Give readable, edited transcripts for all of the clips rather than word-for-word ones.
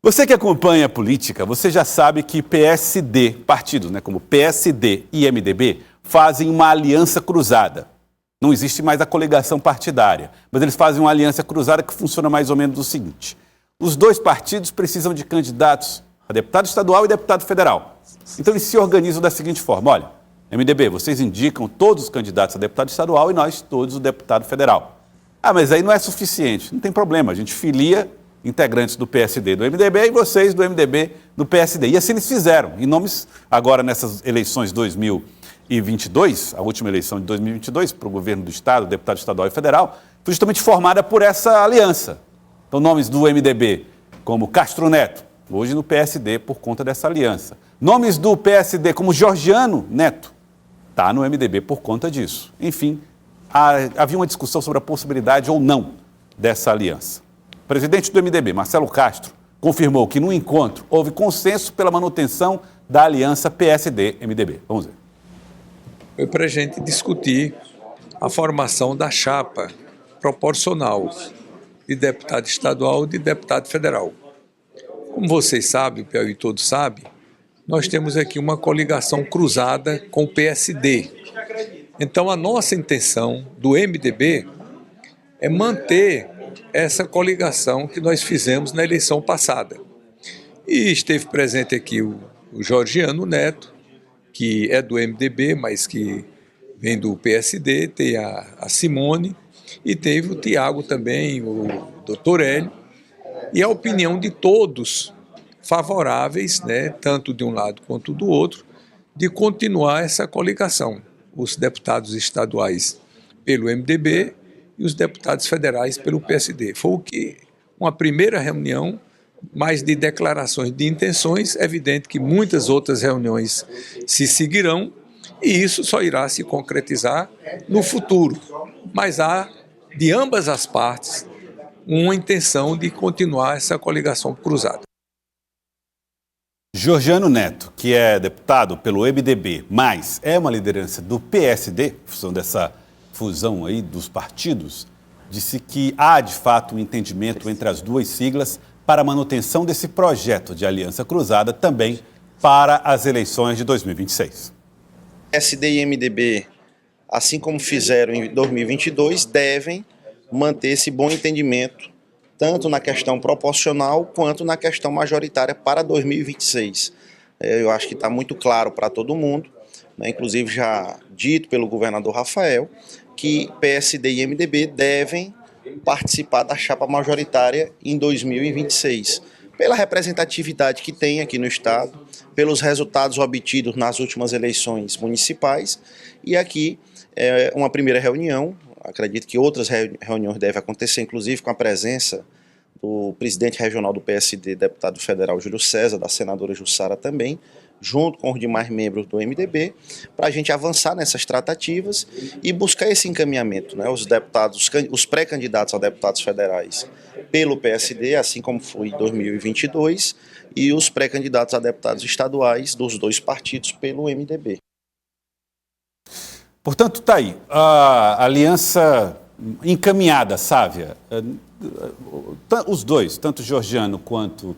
Você que acompanha a política, você já sabe que PSD, partidos, como PSD e MDB, fazem uma aliança cruzada. Não existe mais a coligação partidária, mas eles fazem uma aliança cruzada que funciona mais ou menos o seguinte. Os dois partidos precisam de candidatos a deputado estadual e deputado federal. Então eles se organizam da seguinte forma, olha, MDB, vocês indicam todos os candidatos a deputado estadual e nós todos o deputado federal. Ah, mas aí não é suficiente, não tem problema, a gente filia integrantes do PSD do MDB e vocês do MDB do PSD. E assim eles fizeram, em nomes, agora nessas eleições 2022, a última eleição de 2022 para o governo do Estado, deputado estadual e federal, foi justamente formada por essa aliança. Então, nomes do MDB como Castro Neto, hoje no PSD por conta dessa aliança. Nomes do PSD como Georgiano Neto, está no MDB por conta disso. Enfim, havia uma discussão sobre a possibilidade ou não dessa aliança. O presidente do MDB, Marcelo Castro, confirmou que no encontro houve consenso pela manutenção da aliança PSD-MDB. Vamos ver. Foi para a gente discutir a formação da chapa proporcional de deputado estadual e de deputado federal. Como vocês sabem, o Piauí todo sabe, nós temos aqui uma coligação cruzada com o PSD. Então, a nossa intenção do MDB é manter essa coligação que nós fizemos na eleição passada. E esteve presente aqui o Georgiano Neto, que é do MDB, mas que vem do PSD, tem a Simone, e teve o Tiago também, o doutor Hélio, e a opinião de todos favoráveis, tanto de um lado quanto do outro, de continuar essa coligação. Os deputados estaduais pelo MDB e os deputados federais pelo PSD. Foi uma primeira reunião, mais de declarações de intenções, é evidente que muitas outras reuniões se seguirão e isso só irá se concretizar no futuro. Mas há, de ambas as partes, uma intenção de continuar essa coligação cruzada. Georgiano Neto, que é deputado pelo MDB, mas é uma liderança do PSD, em função dessa fusão aí dos partidos, disse que há, de fato, um entendimento entre as duas siglas para a manutenção desse projeto de aliança cruzada também para as eleições de 2026. PSD e MDB, assim como fizeram em 2022, devem manter esse bom entendimento, tanto na questão proporcional quanto na questão majoritária para 2026. Eu acho que está muito claro para todo mundo, inclusive já dito pelo governador Rafael, que PSD e MDB devem participar da chapa majoritária em 2026, pela representatividade que tem aqui no Estado, pelos resultados obtidos nas últimas eleições municipais, e aqui é uma primeira reunião, acredito que outras reuniões devem acontecer, inclusive com a presença do presidente regional do PSD, deputado federal Júlio César, da senadora Jussara também, junto com os demais membros do MDB, para a gente avançar nessas tratativas e buscar esse encaminhamento, os pré-candidatos a deputados federais pelo PSD, assim como foi em 2022, e os pré-candidatos a deputados estaduais dos dois partidos pelo MDB. Portanto, está aí, a aliança encaminhada, Sávia. Os dois, tanto Georgiano quanto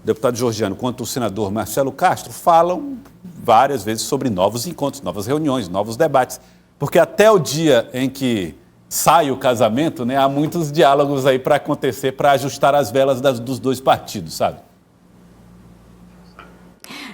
deputado Georgiano quanto o senador Marcelo Castro falam várias vezes sobre novos encontros, novas reuniões, novos debates, porque até o dia em que sai o casamento, há muitos diálogos aí para acontecer, para ajustar as velas dos dois partidos, sabe?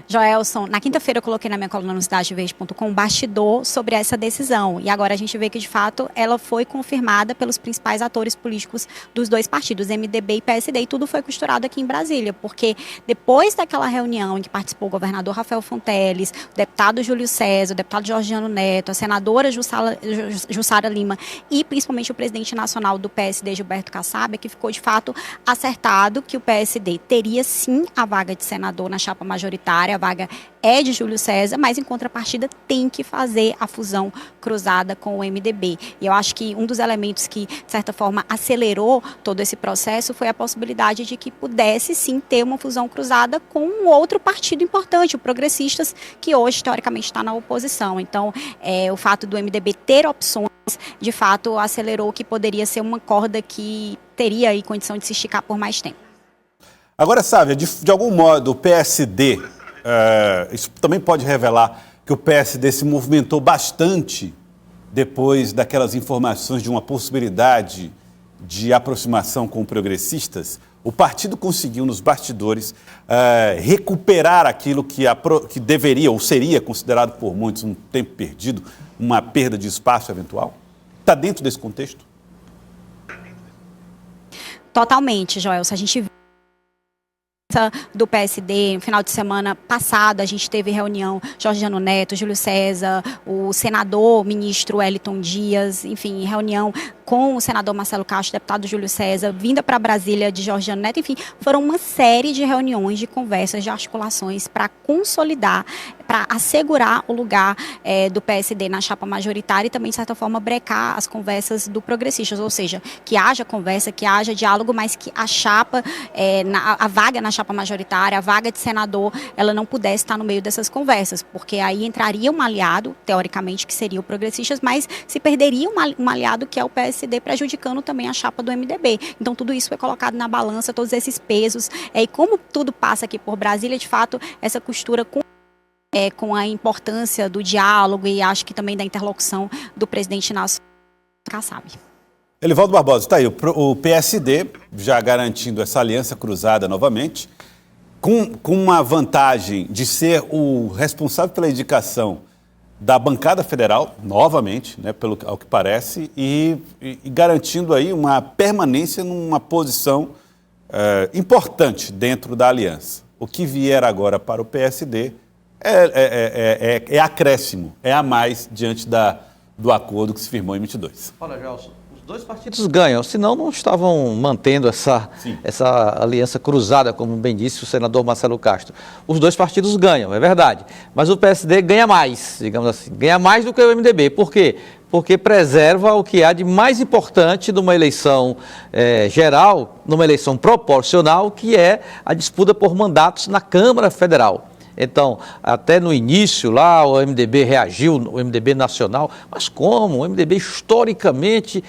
Joelson, na quinta-feira eu coloquei na minha coluna no cidadeverde.com um bastidor sobre essa decisão. E agora a gente vê que, de fato, ela foi confirmada pelos principais atores políticos dos dois partidos, MDB e PSD, e tudo foi costurado aqui em Brasília, porque depois daquela reunião em que participou o governador Rafael Fonteles, o deputado Júlio César, o deputado Georgiano Neto, a senadora Jussara Lima e principalmente o presidente nacional do PSD, Gilberto Kassab, que ficou, de fato, acertado que o PSD teria, sim, a vaga de senador na chapa majoritária. A vaga é de Júlio César, mas em contrapartida tem que fazer a fusão cruzada com o MDB. E eu acho que um dos elementos que, de certa forma, acelerou todo esse processo foi a possibilidade de que pudesse, sim, ter uma fusão cruzada com um outro partido importante, o Progressistas, que hoje, teoricamente, está na oposição. Então, o fato do MDB ter opções, de fato, acelerou que poderia ser uma corda que teria aí condição de se esticar por mais tempo. Agora, Sávia, de algum modo, o PSD, isso também pode revelar que o PSD se movimentou bastante depois daquelas informações de uma possibilidade de aproximação com progressistas. O partido conseguiu, nos bastidores, recuperar aquilo que deveria ou seria considerado por muitos um tempo perdido, uma perda de espaço eventual? Está dentro desse contexto? Totalmente, Joel. Se a gente do PSD, no final de semana passado, a gente teve reunião, Georgiano Neto, Júlio César, o senador, ministro Wellington Dias, enfim, reunião com o senador Marcelo Castro, deputado Júlio César, vinda para Brasília de Georgiano Neto, enfim, foram uma série de reuniões, de conversas, de articulações para consolidar, para assegurar o lugar do PSD na chapa majoritária e também, de certa forma, brecar as conversas do Progressistas, ou seja, que haja conversa, que haja diálogo, mas que a chapa, a vaga na chapa majoritária, a vaga de senador, ela não pudesse estar no meio dessas conversas, porque aí entraria um aliado, teoricamente, que seria o Progressistas, mas se perderia um aliado que é o PSD, prejudicando também a chapa do MDB. Então, tudo isso foi colocado na balança, todos esses pesos, e como tudo passa aqui por Brasília, de fato, essa costura com a importância do diálogo e acho que também da interlocução do presidente nacional, sabe. Elivaldo Barbosa, está aí, o PSD já garantindo essa aliança cruzada novamente, com uma vantagem de ser o responsável pela indicação da bancada federal, novamente, né, ao que parece, e garantindo aí uma permanência numa posição importante dentro da aliança. O que vier agora para o PSD é acréscimo, é a mais diante do acordo que se firmou em 22. Olha, Gelson, os dois partidos ganham, senão não estavam mantendo essa aliança cruzada, como bem disse o senador Marcelo Castro. Os dois partidos ganham, é verdade, mas o PSD ganha mais, digamos assim, ganha mais do que o MDB. Por quê? Porque preserva o que há de mais importante numa eleição geral, numa eleição proporcional, que é a disputa por mandatos na Câmara Federal. Então, até no início lá, o MDB reagiu, o MDB nacional, mas como? O MDB historicamente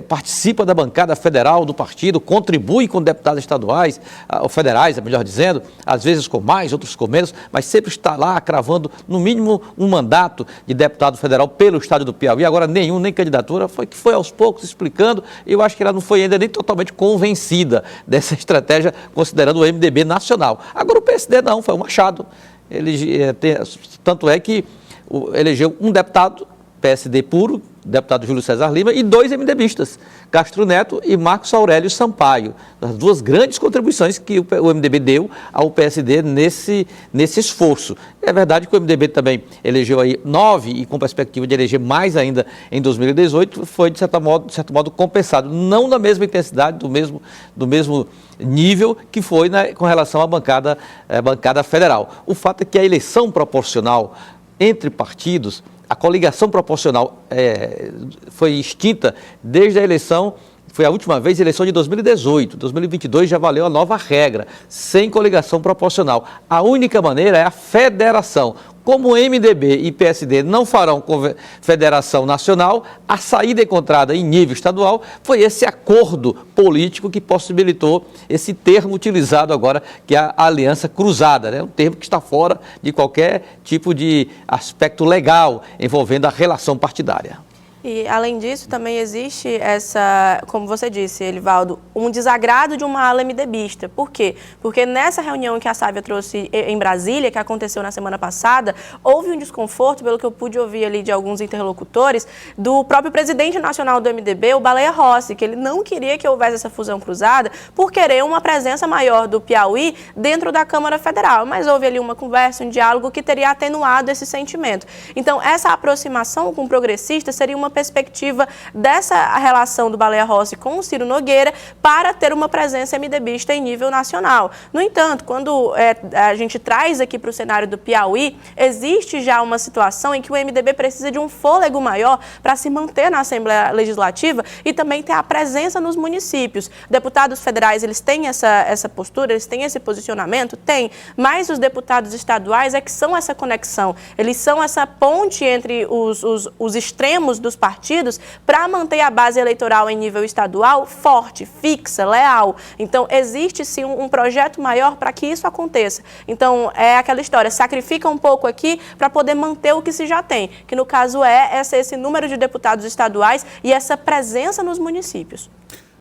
participa da bancada federal do partido, contribui com deputados estaduais, ou federais, melhor dizendo, às vezes com mais, outros com menos, mas sempre está lá cravando no mínimo um mandato de deputado federal pelo estado do Piauí. Agora nenhum, nem candidatura, foi aos poucos explicando, e eu acho que ela não foi ainda nem totalmente convencida dessa estratégia, considerando o MDB nacional. Agora o PSD não, foi uma achado. Tanto é que elegeu um deputado, PSD puro, deputado Júlio César Lima, e 2 MDBistas, Castro Neto e Marcos Aurélio Sampaio. As 2 grandes contribuições que o MDB deu ao PSD nesse esforço. É verdade que o MDB também elegeu aí 9 e com perspectiva de eleger mais ainda em 2018, foi de certo modo compensado, não na mesma intensidade, do mesmo nível que foi com relação à bancada federal. O fato é que a eleição proporcional entre partidos, a coligação proporcional foi extinta desde a eleição, foi a última vez, a eleição de 2018. 2022 já valeu a nova regra, sem coligação proporcional. A única maneira é a federação. Como o MDB e PSD não farão federação nacional, a saída encontrada em nível estadual foi esse acordo político que possibilitou esse termo utilizado agora, que é a aliança cruzada, né? Um termo que está fora de qualquer tipo de aspecto legal envolvendo a relação partidária. E, além disso, também existe como você disse, Elivaldo, um desagrado de uma ala MDBista. Por quê? Porque nessa reunião que a Sávia trouxe em Brasília, que aconteceu na semana passada, houve um desconforto, pelo que eu pude ouvir ali de alguns interlocutores, do próprio presidente nacional do MDB, o Baleia Rossi, que ele não queria que houvesse essa fusão cruzada por querer uma presença maior do Piauí dentro da Câmara Federal. Mas houve ali uma conversa, um diálogo que teria atenuado esse sentimento. Então, essa aproximação com o progressista seria uma perspectiva dessa relação do Baleia Rossi com o Ciro Nogueira para ter uma presença MDBista em nível nacional. No entanto, quando a gente traz aqui para o cenário do Piauí, existe já uma situação em que o MDB precisa de um fôlego maior para se manter na Assembleia Legislativa e também ter a presença nos municípios. Deputados federais, eles têm essa postura, eles têm esse posicionamento? Tem, mas os deputados estaduais é que são essa conexão, eles são essa ponte entre os extremos dos partidos para manter a base eleitoral em nível estadual forte, fixa, leal. Então, existe sim um projeto maior para que isso aconteça. Então, é aquela história, sacrifica um pouco aqui para poder manter o que se já tem, que no caso é esse número de deputados estaduais e essa presença nos municípios.